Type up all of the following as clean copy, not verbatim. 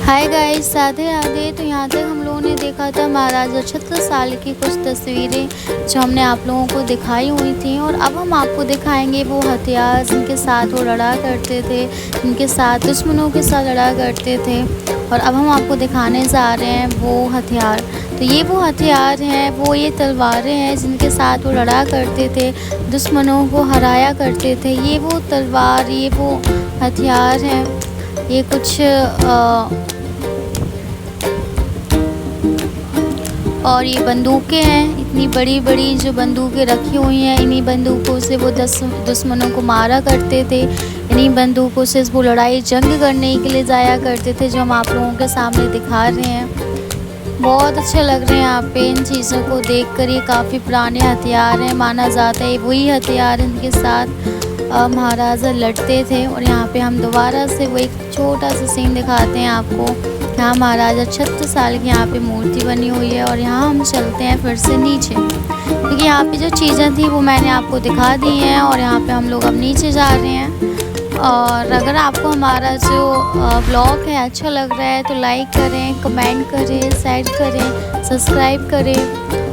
Hi guys, Radhe Radhe. तो यहाँ तक हम लोगों ने देखा था महाराजा छत्र साल की कुछ तस्वीरें जो हमने आप लोगों को दिखाई हुई थी, और अब हम आपको दिखाएंगे वो हथियार जिनके साथ वो लड़ा करते थे, जिनके साथ दुश्मनों के साथ लड़ा करते थे। और अब हम आपको दिखाने जा रहे हैं वो हथियार। तो ये वो हथियार हैं, वो ये तलवारें हैं जिनके साथ वो लड़ा करते थे, दुश्मनों को हराया करते थे। ये वो तलवार, ये वो हथियार हैं। ये कुछ और ये बंदूकें हैं, इतनी बड़ी बड़ी जो बंदूकें रखी हुई हैं। इन्हीं बंदूकों से वो दुश्मनों को मारा करते थे। इन्हीं बंदूकों से वो लड़ाई जंग करने के लिए जाया करते थे, जो हम आप लोगों के सामने दिखा रहे हैं। बहुत अच्छे लग रहे हैं यहाँ पे इन चीज़ों को देखकर। ये काफ़ी पुराने हथियार हैं, माना जाता है वही हथियार इनके साथ महाराजा लड़ते थे। और यहाँ पे हम दोबारा से वो एक छोटा सा सीन दिखाते हैं आपको। यहाँ महाराजा छत्र साल की यहाँ पे मूर्ति बनी हुई है, और यहाँ हम चलते हैं फिर से नीचे, क्योंकि यहाँ पे जो चीज़ें थी वो मैंने आपको दिखा दी हैं। और यहाँ पे हम लोग अब नीचे जा रहे हैं। और अगर आपको हमारा जो ब्लॉग है अच्छा लग रहा है तो लाइक करें, कमेंट करें, शेयर करें, सब्सक्राइब करें।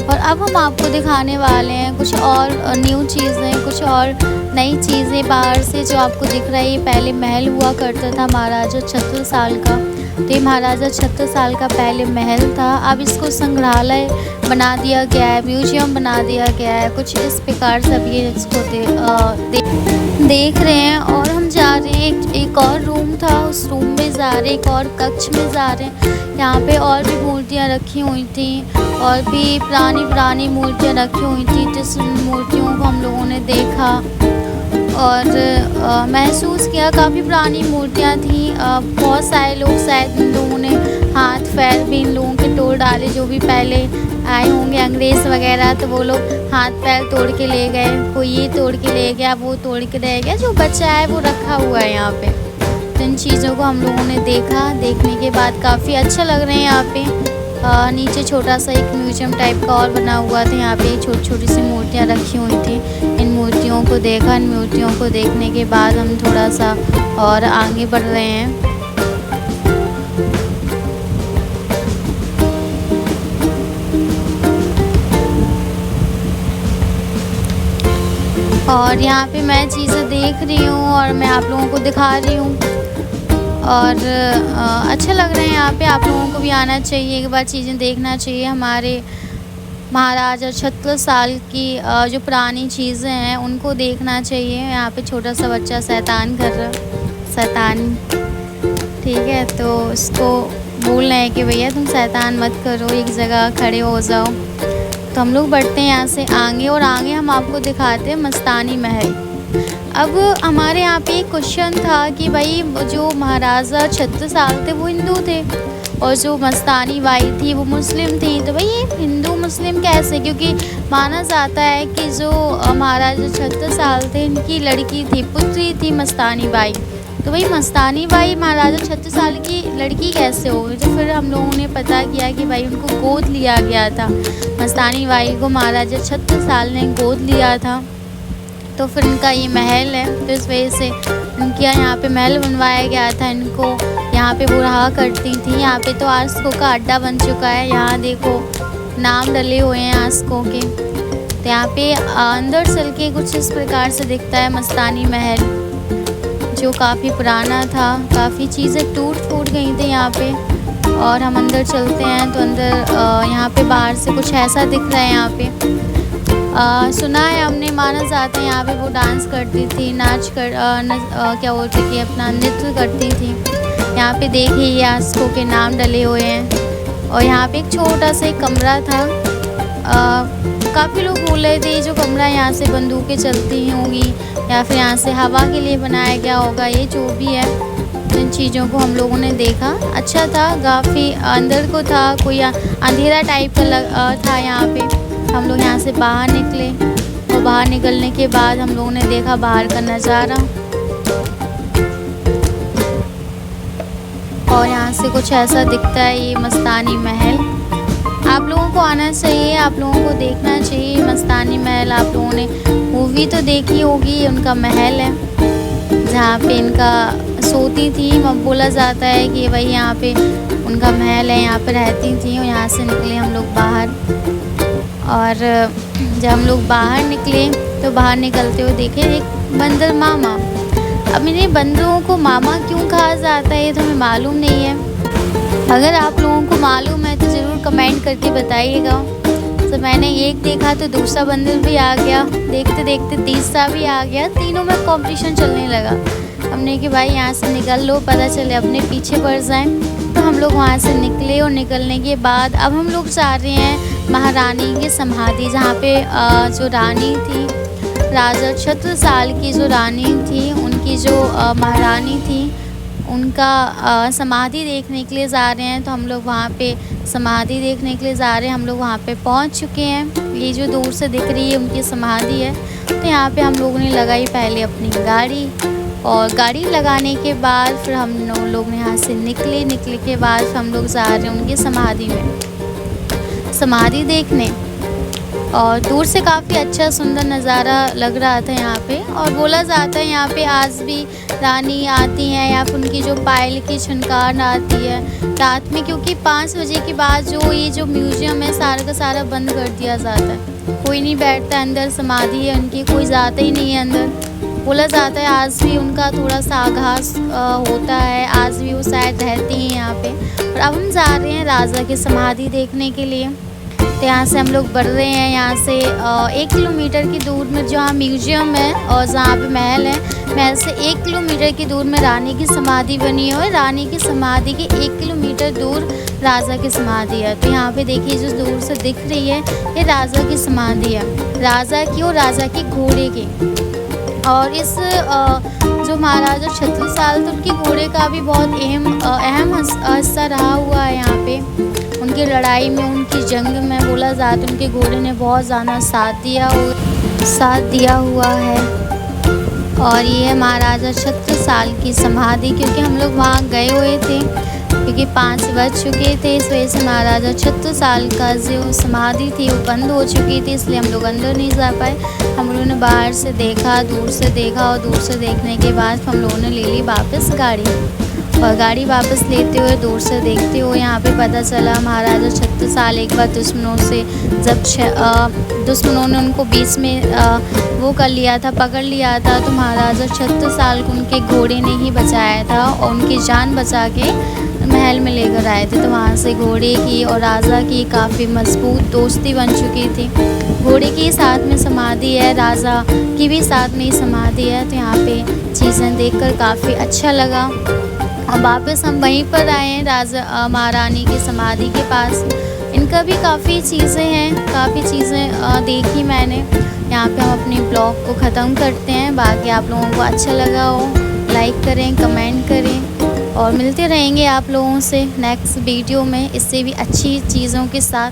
और अब हम आपको दिखाने वाले हैं कुछ और न्यू चीज़ें, कुछ और नई चीज़ें बाहर से जो आपको दिख रही है। पहले महल हुआ करता था महाराजा छत्र साल का, तो ये महाराजा छत्र साल का पहले महल था। अब इसको संग्रहालय बना दिया गया है, म्यूजियम बना दिया गया है। कुछ इस प्रकार से अभी इसको देख रहे हैं। और हम जा रहे हैं एक और रूम था, उस रूम में जा रहे हैं, एक और कक्ष में जा रहे हैं। यहाँ पे और भी मूर्तियाँ रखी हुई थी, और भी पुरानी मूर्तियाँ रखी हुई थी। जिस मूर्तियों को हम लोगों ने देखा और महसूस किया, काफ़ी पुरानी मूर्तियाँ थी। बहुत सारे लोग शायद इन लोगों ने हाथ पैर भी इन लोगों के तोड़ डाले, जो भी पहले आए होंगे अंग्रेज़ वगैरह, तो वो लोग हाथ पैर तोड़ के ले गए। कोई ये तोड़ के ले गया, वो तोड़ के रह गया, जो बचा है वो रखा हुआ है यहाँ पे। तो इन चीज़ों को हम लोगों ने देखा, देखने के बाद काफ़ी अच्छा लग रहे हैं यहाँ पे। नीचे छोटा सा एक म्यूजियम टाइप का और बना हुआ था। यहाँ पे छोटी छोटी सी मूर्तियाँ रखी हुई थी। इन मूर्तियों को देखा, इन मूर्तियों को देखने के बाद हम थोड़ा सा और आगे बढ़ रहे हैं। और यहाँ पे मैं चीज़ें देख रही हूँ और मैं आप लोगों को दिखा रही हूँ, और अच्छा लग रहा है यहाँ पे। आप लोगों को भी आना चाहिए, एक बार चीज़ें देखना चाहिए। हमारे महाराजा छत्र साल की जो पुरानी चीज़ें हैं उनको देखना चाहिए। यहाँ पे छोटा सा बच्चा शैतान कर रहा, शैतान, ठीक है, तो उसको बोल रहे हैं कि भैया तुम शैतान मत करो, एक जगह खड़े हो जाओ। तो हम लोग बढ़ते हैं यहाँ से आगे, और आगे हम आपको दिखाते हैं मस्तानी महल। अब हमारे यहाँ पे एक क्वेश्चन था कि भाई जो महाराजा छत्र साल थे वो हिंदू थे, और जो मस्तानी बाई थी वो मुस्लिम थी। तो भाई ये हिंदू मुस्लिम कैसे? क्योंकि माना जाता है कि जो महाराजा छत्र साल थे इनकी लड़की थी, पुत्री थी मस्तानी बाई। तो भाई मस्तानी बाई महाराजा छत्र साल की लड़की कैसे हो गई? तो फिर हम लोगों ने पता किया कि भाई उनको गोद लिया गया था। मस्तानी बाई को महाराजा छत्र साल ने गोद लिया था, तो फिर इनका ये महल है। तो इस वजह से इनके यहाँ पे महल बनवाया गया था। इनको यहाँ पे वो रहा करती थी। यहाँ पे तो आस्को का अड्डा बन चुका है। यहाँ देखो नाम डले हुए हैं आस्को के। तो यहाँ पे अंदर चल के कुछ इस प्रकार से दिखता है मस्तानी महल, जो काफ़ी पुराना था। काफ़ी चीज़ें टूट फूट गई थी यहाँ पे। और हम अंदर चलते हैं तो अंदर यहाँ पे बाहर से कुछ ऐसा दिख रहा है। यहाँ पे सुना है हमने, माना जाता है यहाँ पे वो डांस करती थी, क्या बोलते कि अपना नृत्य करती थी। यहाँ पे देखिए ये आस्को के नाम डले हुए हैं। और यहाँ पे एक छोटा सा एक कमरा था। काफ़ी लोग बोल रहे थे जो कमरा यहाँ से बंदूकें चलती होंगी, या फिर यहाँ से हवा के लिए बनाया गया होगा। ये जो भी है, इन चीज़ों को हम लोगों ने देखा। अच्छा था, काफ़ी अंदर को था, कोई अंधेरा टाइप का था यहाँ पे। हम लोग यहाँ से बाहर निकले, और बाहर निकलने के बाद हम लोगों ने देखा बाहर का नज़ारा। और यहाँ से कुछ ऐसा दिखता है ये मस्तानी महल। आप लोगों को आना चाहिए, आप लोगों को देखना चाहिए मस्तानी महल। आप लोगों ने मूवी तो देखी होगी, उनका महल है जहाँ पे इनका सोती थी। बोला जाता है कि भाई यहाँ पे उनका महल है, यहाँ पे रहती थी। और यहाँ से निकले हम लोग बाहर, और जब हम लोग बाहर निकले तो बाहर निकलते हुए देखे एक बंदर मामा। अब इन्हें बंदरों को मामा क्यों कहा जाता है ये तो हमें मालूम नहीं है। अगर आप लोगों को मालूम है तो ज़रूर कमेंट करके बताइएगा। तो मैंने एक देखा तो दूसरा बंदर भी आ गया, देखते देखते तीसरा भी आ गया, तीनों में कंपटीशन चलने लगा। हमने कि भाई यहाँ से निकल लो, पता चले अपने पीछे पड़ जाएं। तो हम लोग वहाँ से निकले, और निकलने के बाद अब हम लोग जा रहे हैं महारानी की समाधि, जहाँ पे जो रानी थी, राजा छत्रसाल की जो रानी थी, उनकी जो महारानी थी, उनका समाधि देखने के लिए जा रहे हैं। तो हम लोग वहाँ पे समाधि देखने के लिए जा रहे हैं। हम लोग वहाँ पे पहुँच चुके हैं। ये जो दूर से दिख रही है उनकी समाधि है। तो यहाँ पे हम लोगों ने लगाई पहले अपनी गाड़ी, और गाड़ी लगाने के बाद फिर हम लोग यहाँ से निकले के बाद फिर हम लोग जा रहे हैं उनकी समाधि में समाधि देखने। और दूर से काफ़ी अच्छा सुंदर नज़ारा लग रहा था यहाँ पे। और बोला जाता है यहाँ पे आज भी रानी आती हैं, या फिर उनकी जो पायल की छनकार आती है रात में, क्योंकि 5 बजे के बाद ये जो म्यूज़ियम है सारा का सारा बंद कर दिया जाता है। कोई नहीं बैठता अंदर, समाधि है उनकी, कोई जाता ही नहीं है अंदर। बोला जाता है आज भी उनका थोड़ा सा आभास होता है, आज भी वो शायद रहती हैं यहाँ पे। और अब हम जा रहे हैं राजा की समाधि देखने के लिए। तो यहाँ से हम लोग बढ़ रहे हैं। यहाँ से 1 किलोमीटर की दूर में जहाँ म्यूज़ियम है और जहाँ पे महल है, महल से 1 किलोमीटर की दूर में रानी की समाधि बनी है, और रानी की समाधि के 1 किलोमीटर दूर राजा की समाधि है। तो यहाँ पे देखिए जो दूर से दिख रही है ये राजा की समाधि है, राजा की और राजा के घोड़े की। और इस जो महाराजा छत्रसाल थे उनके घोड़े का भी बहुत अहम हिस्सा रहा हुआ है यहाँ पे। उनकी लड़ाई में, उनकी जंग में बोला जाता है उनके घोड़े ने बहुत ज़्यादा साथ दिया हुआ है। और ये है महाराजा छत्रसाल की समाधि, क्योंकि हम लोग वहाँ गए हुए थे, क्योंकि 5 बज चुके थे। इस वजह से महाराजा छत्रसाल का जो समाधि थी वो बंद हो चुकी थी, इसलिए हम लोग अंदर नहीं जा पाए। हम लोगों ने बाहर से देखा, दूर से देखा, और दूर से देखने के बाद हम लोगों ने ले ली वापस गाड़ी। और गाड़ी वापस लेते हुए, दूर से देखते हुए यहाँ पे पता चला महाराजा छत्रसाल एक बार दुश्मनों से, जब दुश्मनों ने उनको बीच में वो कर लिया था, पकड़ लिया था, तो महाराजा छत्रसाल को उनके घोड़े ने ही बचाया था और उनकी जान बचा के महल में लेकर आए थे। तो वहाँ से घोड़े की और राजा की काफ़ी मजबूत दोस्ती बन चुकी थी। घोड़े की साथ में समाधि है, राजा की भी साथ में ही समाधि है। तो यहाँ पे चीज़ें देखकर काफ़ी अच्छा लगा। अब वापस हम वहीं पर आए हैं राजा महारानी की समाधि के पास। इनका भी काफ़ी चीज़ें हैं, काफ़ी चीज़ें देखी मैंने। यहाँ पे हम अपने ब्लॉग को ख़त्म करते हैं। बाकी आप लोगों को अच्छा लगा हो लाइक करें, कमेंट करें, और मिलते रहेंगे आप लोगों से नेक्स्ट वीडियो में इससे भी अच्छी चीज़ों के साथ।